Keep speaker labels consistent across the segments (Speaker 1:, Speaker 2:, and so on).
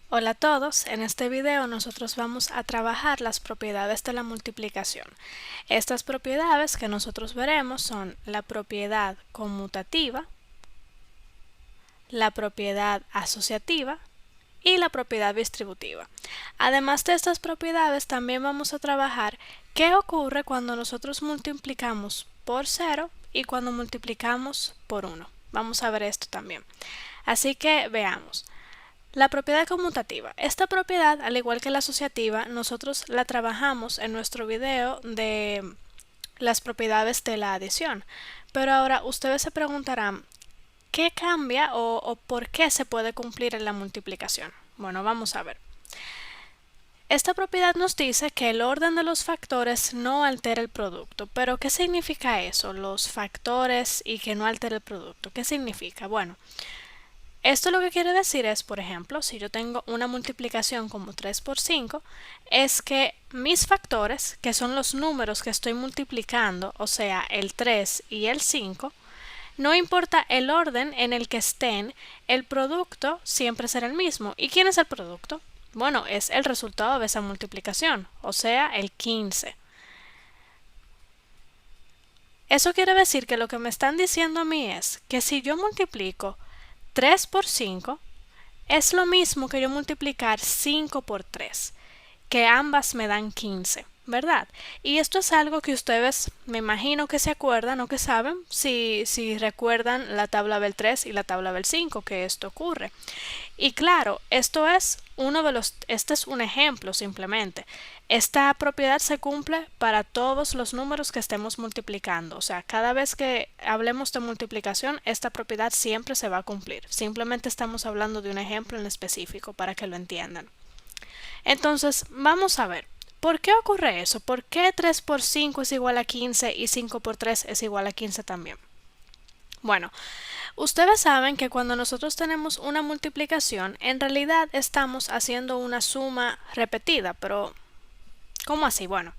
Speaker 1: Hola a todos, en este video nosotros vamos a trabajar las propiedades de la multiplicación. Estas propiedades que nosotros veremos son la propiedad conmutativa, la propiedad asociativa y la propiedad distributiva. Además de estas propiedades también vamos a trabajar qué ocurre cuando nosotros multiplicamos por 0 y cuando multiplicamos por 1. Vamos a ver esto también. Así que veamos. La propiedad conmutativa. Esta propiedad, al igual que la asociativa, nosotros la trabajamos en nuestro video de las propiedades de la adición. Pero ahora ustedes se preguntarán, ¿qué cambia o por qué se puede cumplir en la multiplicación? Bueno, vamos a ver. Esta propiedad nos dice que el orden de los factores no altera el producto. Pero ¿qué significa eso? Los factores y que no altera el producto. ¿Qué significa? Bueno, esto lo que quiere decir es, por ejemplo, si yo tengo una multiplicación como 3 por 5, es que mis factores, que son los números que estoy multiplicando, o sea, el 3 y el 5, no importa el orden en el que estén, el producto siempre será el mismo. ¿Y quién es el producto? Bueno, es el resultado de esa multiplicación, o sea, el 15. Eso quiere decir que lo que me están diciendo a mí es que si yo multiplico 3 por 5, es lo mismo que yo multiplicar 5 por 3, que ambas me dan 15, ¿verdad? Y esto es algo que ustedes me imagino que se acuerdan o que saben si recuerdan la tabla del 3 y la tabla del 5, que esto ocurre. Y claro, este es un ejemplo simplemente. Esta propiedad se cumple para todos los números que estemos multiplicando. O sea, cada vez que hablemos de multiplicación, esta propiedad siempre se va a cumplir. Simplemente estamos hablando de un ejemplo en específico para que lo entiendan. Entonces, vamos a ver. ¿Por qué ocurre eso? ¿Por qué 3 por 5 es igual a 15 y 5 por 3 es igual a 15 también? Bueno, ustedes saben que cuando nosotros tenemos una multiplicación, en realidad estamos haciendo una suma repetida, pero ¿cómo así? Bueno,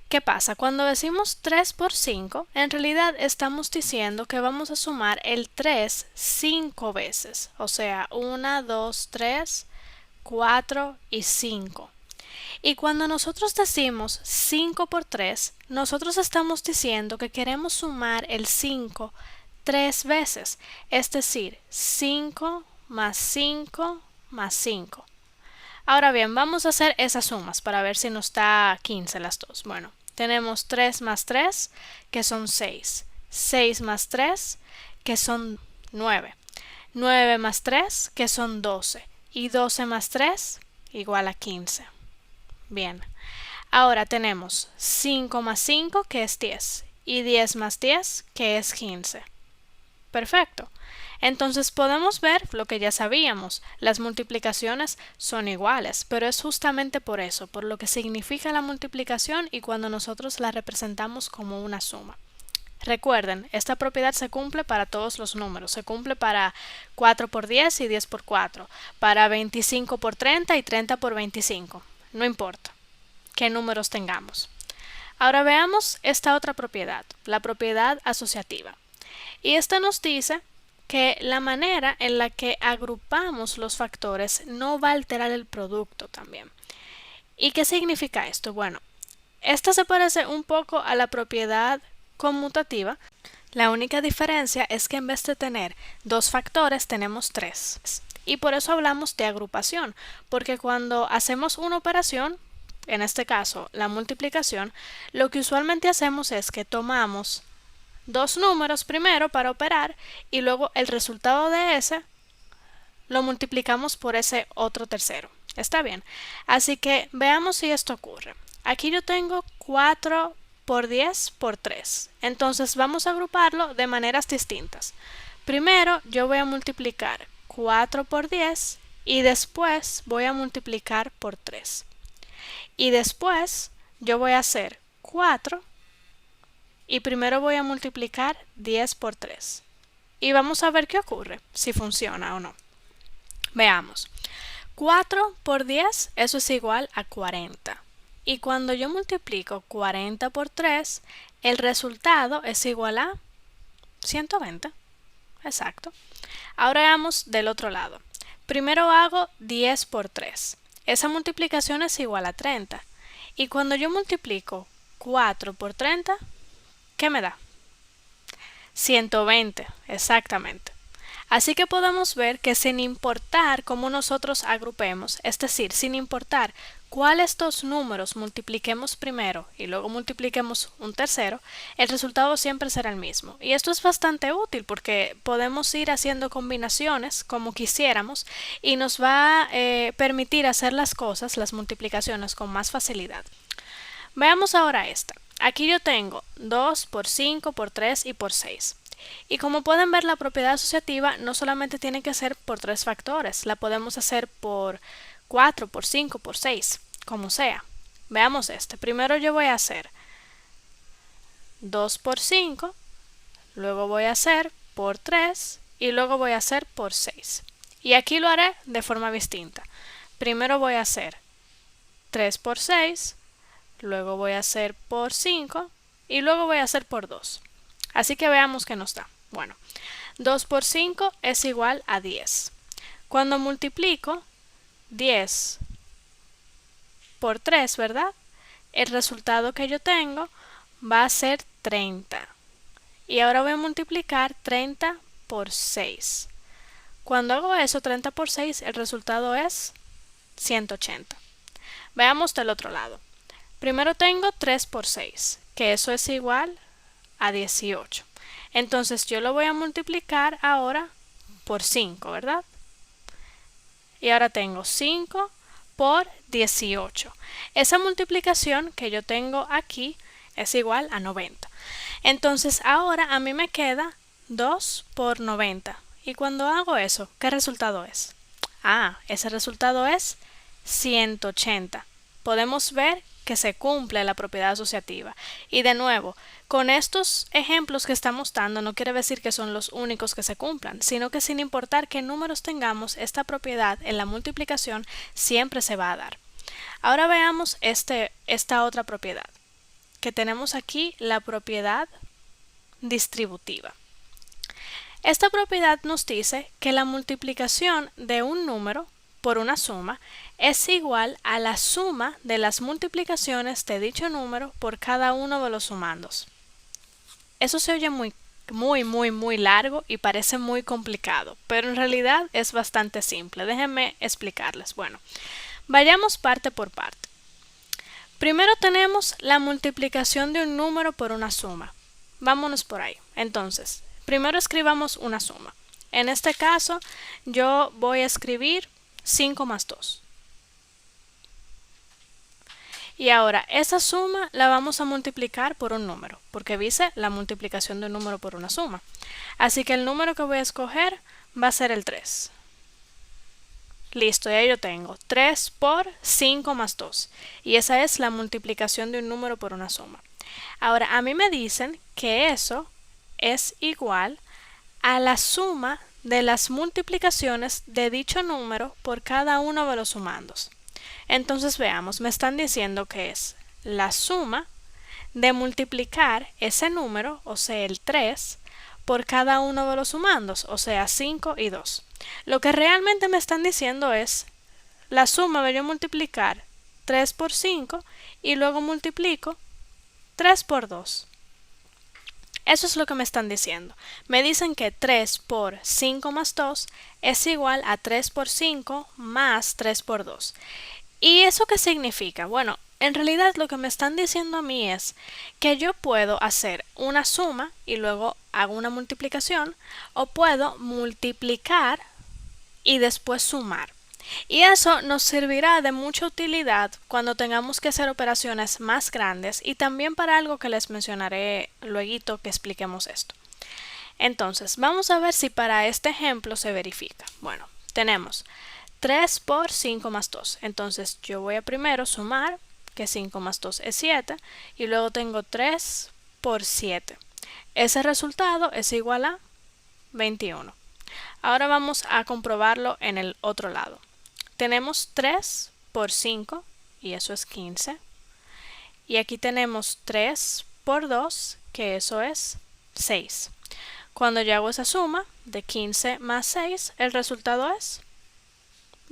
Speaker 1: ¿qué pasa? Cuando decimos 3 por 5, en realidad estamos diciendo que vamos a sumar el 3 5 veces, o sea, 1, 2, 3, 4 y 5. Y cuando nosotros decimos 5 por 3, nosotros estamos diciendo que queremos sumar el 5 3 veces, es decir, 5 más 5 más 5. Ahora bien, vamos a hacer esas sumas para ver si nos da 15 las dos. Bueno, tenemos 3 más 3, que son 6. 6 más 3, que son 9. 9 más 3, que son 12. Y 12 más 3, igual a 15. Bien. Ahora tenemos 5 más 5, que es 10. Y 10 más 10, que es 15. Perfecto. Entonces podemos ver lo que ya sabíamos, las multiplicaciones son iguales, pero es justamente por eso, por lo que significa la multiplicación y cuando nosotros la representamos como una suma. Recuerden, esta propiedad se cumple para todos los números, se cumple para 4 por 10 y 10 por 4, para 25 por 30 y 30 por 25, no importa qué números tengamos. Ahora veamos esta otra propiedad, la propiedad asociativa. Y esta nos dice que la manera en la que agrupamos los factores no va a alterar el producto también. ¿Y qué significa esto? Bueno, esta se parece un poco a la propiedad conmutativa. La única diferencia es que en vez de tener dos factores tenemos tres. Y por eso hablamos de agrupación, porque cuando hacemos una operación, en este caso la multiplicación, lo que usualmente hacemos es que tomamos dos números primero para operar y luego el resultado de ese lo multiplicamos por ese otro tercero. ¿Está bien? Así que veamos si esto ocurre. Aquí yo tengo 4 por 10 por 3. Entonces vamos a agruparlo de maneras distintas. Primero yo voy a multiplicar 4 por 10 y después voy a multiplicar por 3. Y después yo voy a hacer 4 y primero voy a multiplicar 10 por 3. Y vamos a ver qué ocurre, si funciona o no. Veamos. 4 por 10, eso es igual a 40. Y cuando yo multiplico 40 por 3, el resultado es igual a 120. Exacto. Ahora veamos del otro lado. Primero hago 10 por 3. Esa multiplicación es igual a 30. Y cuando yo multiplico 4 por 30, ¿qué me da? 120, exactamente. Así que podemos ver que sin importar cómo nosotros agrupemos, es decir, sin importar cuáles dos números multipliquemos primero y luego multipliquemos un tercero, el resultado siempre será el mismo. Y esto es bastante útil porque podemos ir haciendo combinaciones como quisiéramos y nos va a permitir hacer las cosas, las multiplicaciones, con más facilidad. Veamos ahora esta. Aquí yo tengo 2 por 5 por 3 y por 6. Y como pueden ver, la propiedad asociativa no solamente tiene que ser por 3 factores, la podemos hacer por 4, por 5, por 6, como sea. Veamos este. Primero yo voy a hacer 2 por 5, luego voy a hacer por 3 y luego voy a hacer por 6. Y aquí lo haré de forma distinta. Primero voy a hacer 3 por 6, luego voy a hacer por 5 y luego voy a hacer por 2. Así que veamos qué nos da. Bueno, 2 por 5 es igual a 10. Cuando multiplico 10 por 3, ¿verdad? El resultado que yo tengo va a ser 30. Y ahora voy a multiplicar 30 por 6. Cuando hago eso, 30 por 6, el resultado es 180. Veamos del otro lado. Primero tengo 3 por 6, que eso es igual a 18. Entonces yo lo voy a multiplicar ahora por 5, ¿verdad? Y ahora tengo 5 por 18. Esa multiplicación que yo tengo aquí es igual a 90. Entonces ahora a mí me queda 2 por 90. Y cuando hago eso, ¿qué resultado es? Ese resultado es 180. Podemos ver que se cumple la propiedad asociativa. Y de nuevo, con estos ejemplos que estamos dando no quiere decir que son los únicos que se cumplan, sino que sin importar qué números tengamos, esta propiedad en la multiplicación siempre se va a dar. Ahora veamos esta otra propiedad, que tenemos aquí la propiedad distributiva. Esta propiedad nos dice que la multiplicación de un número por una suma es igual a la suma de las multiplicaciones de dicho número por cada uno de los sumandos. Eso se oye muy largo y parece muy complicado, pero en realidad es bastante simple. Déjenme explicarles. Bueno, vayamos parte por parte. Primero tenemos la multiplicación de un número por una suma. Vámonos por ahí. Entonces, primero escribamos una suma. En este caso, yo voy a escribir 5 más 2. Y ahora, esa suma la vamos a multiplicar por un número, porque dice la multiplicación de un número por una suma. Así que el número que voy a escoger va a ser el 3. Listo, ya yo tengo 3 por 5 más 2. Y esa es la multiplicación de un número por una suma. Ahora, a mí me dicen que eso es igual a la suma de las multiplicaciones de dicho número por cada uno de los sumandos. Entonces veamos, me están diciendo que es la suma de multiplicar ese número, o sea el 3, por cada uno de los sumandos, o sea 5 y 2. Lo que realmente me están diciendo es la suma de yo multiplicar 3 por 5 y luego multiplico 3 por 2. Eso es lo que me están diciendo. Me dicen que 3 por 5 más 2 es igual a 3 por 5 más 3 por 2. ¿Y eso qué significa? Bueno, en realidad lo que me están diciendo a mí es que yo puedo hacer una suma y luego hago una multiplicación, o puedo multiplicar y después sumar. Y eso nos servirá de mucha utilidad cuando tengamos que hacer operaciones más grandes y también para algo que les mencionaré luego que expliquemos esto. Entonces, vamos a ver si para este ejemplo se verifica. Bueno, tenemos 3 por 5 más 2. Entonces, yo voy a primero sumar, que 5 más 2 es 7, y luego tengo 3 por 7. Ese resultado es igual a 21. Ahora vamos a comprobarlo en el otro lado. Tenemos 3 por 5 y eso es 15. Y aquí tenemos 3 por 2, que eso es 6. Cuando yo hago esa suma de 15 más 6, el resultado es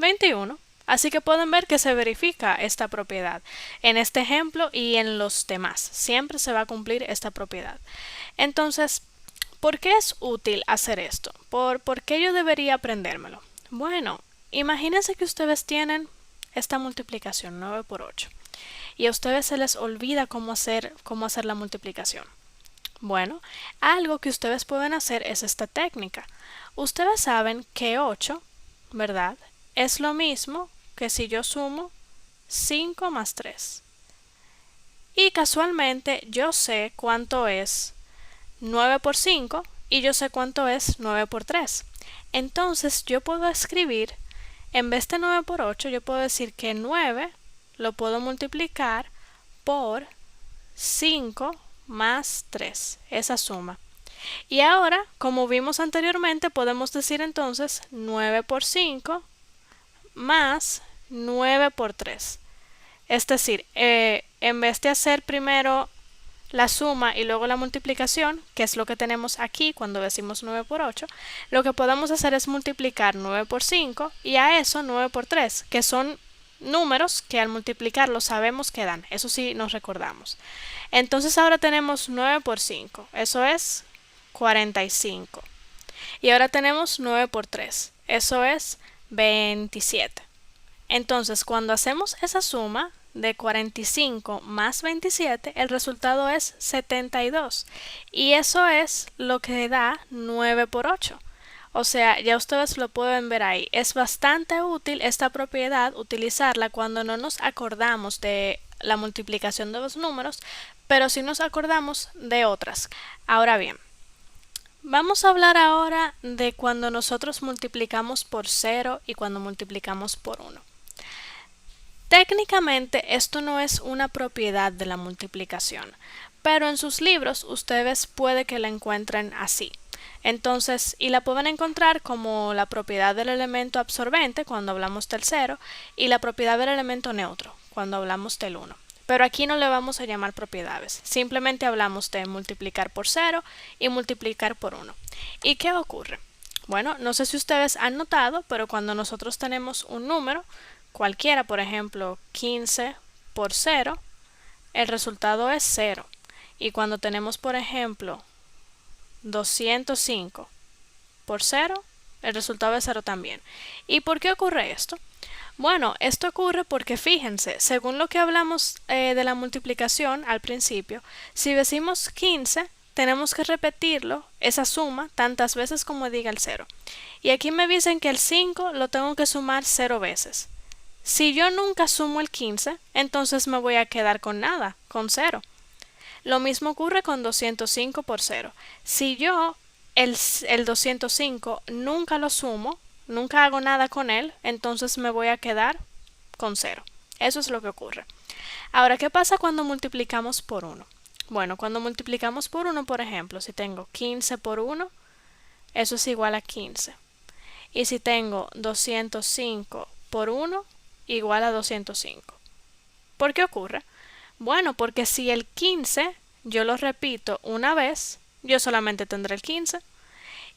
Speaker 1: 21. Así que pueden ver que se verifica esta propiedad en este ejemplo y en los demás. Siempre se va a cumplir esta propiedad. Entonces, ¿por qué es útil hacer esto? ¿Por qué yo debería aprendérmelo? Bueno, imagínense que ustedes tienen esta multiplicación 9 por 8 y a ustedes se les olvida cómo hacer la multiplicación. Bueno, algo que ustedes pueden hacer es esta técnica. Ustedes saben que 8, ¿verdad?, es lo mismo que si yo sumo 5 más 3. Y casualmente yo sé cuánto es 9 por 5 y yo sé cuánto es 9 por 3. Entonces yo puedo escribir, en vez de 9 por 8, yo puedo decir que 9 lo puedo multiplicar por 5 más 3, esa suma. Y ahora, como vimos anteriormente, podemos decir entonces 9 por 5 más 9 por 3. Es decir, en vez de hacer primero la suma y luego la multiplicación, que es lo que tenemos aquí cuando decimos 9 por 8, lo que podemos hacer es multiplicar 9 por 5 y a eso 9 por 3, que son números que al multiplicarlos sabemos que dan. Eso sí nos recordamos. Entonces ahora tenemos 9 por 5, eso es 45. Y ahora tenemos 9 por 3, eso es 27. Entonces, cuando hacemos esa suma de 45 más 27, el resultado es 72. Y eso es lo que da 9 por 8. O sea, ya ustedes lo pueden ver ahí. Es bastante útil esta propiedad, utilizarla cuando no nos acordamos de la multiplicación de los números, pero sí nos acordamos de otras. Ahora bien, vamos a hablar ahora de cuando nosotros multiplicamos por 0 y cuando multiplicamos por 1. Técnicamente esto no es una propiedad de la multiplicación, pero en sus libros ustedes puede que la encuentren así. Entonces, y la pueden encontrar como la propiedad del elemento absorbente cuando hablamos del 0 y la propiedad del elemento neutro cuando hablamos del 1. Pero aquí no le vamos a llamar propiedades, simplemente hablamos de multiplicar por 0 y multiplicar por 1. ¿Y qué ocurre? Bueno, no sé si ustedes han notado, pero cuando nosotros tenemos un número cualquiera, por ejemplo 15 por 0, el resultado es 0. Y cuando tenemos, por ejemplo, 205 por 0, el resultado es 0 también. ¿Y por qué ocurre esto? Bueno, esto ocurre porque fíjense, según lo que hablamos de la multiplicación al principio, si decimos 15, tenemos que repetirlo, esa suma, tantas veces como diga el 0. Y aquí me dicen que el 5 lo tengo que sumar 0 veces. Si yo nunca sumo el 15, entonces me voy a quedar con nada, con 0. Lo mismo ocurre con 205 por 0. Si yo el 205 nunca lo sumo, nunca hago nada con él, entonces me voy a quedar con 0. Eso es lo que ocurre. Ahora, ¿qué pasa cuando multiplicamos por 1? Bueno, cuando multiplicamos por 1, por ejemplo, si tengo 15 por 1, eso es igual a 15. Y si tengo 205 por 1, igual a 205. ¿Por qué ocurre? Bueno, porque si el 15 yo lo repito una vez, yo solamente tendré el 15.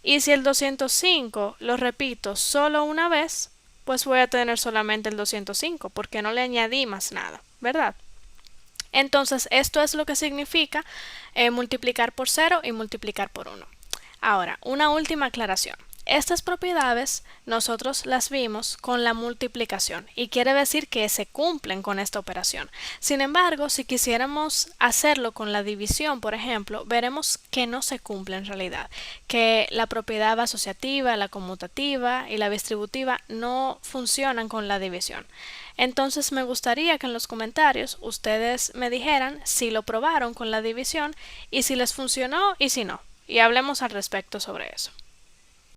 Speaker 1: Y si el 205 lo repito solo una vez, pues voy a tener solamente el 205, porque no le añadí más nada, ¿verdad? Entonces, esto es lo que significa multiplicar por 0 y multiplicar por 1. Ahora, una última aclaración. Estas propiedades nosotros las vimos con la multiplicación y quiere decir que se cumplen con esta operación. Sin embargo, si quisiéramos hacerlo con la división, por ejemplo, veremos que no se cumple en realidad, que la propiedad asociativa, la conmutativa y la distributiva no funcionan con la división. Entonces me gustaría que en los comentarios ustedes me dijeran si lo probaron con la división y si les funcionó y si no, y hablemos al respecto sobre eso.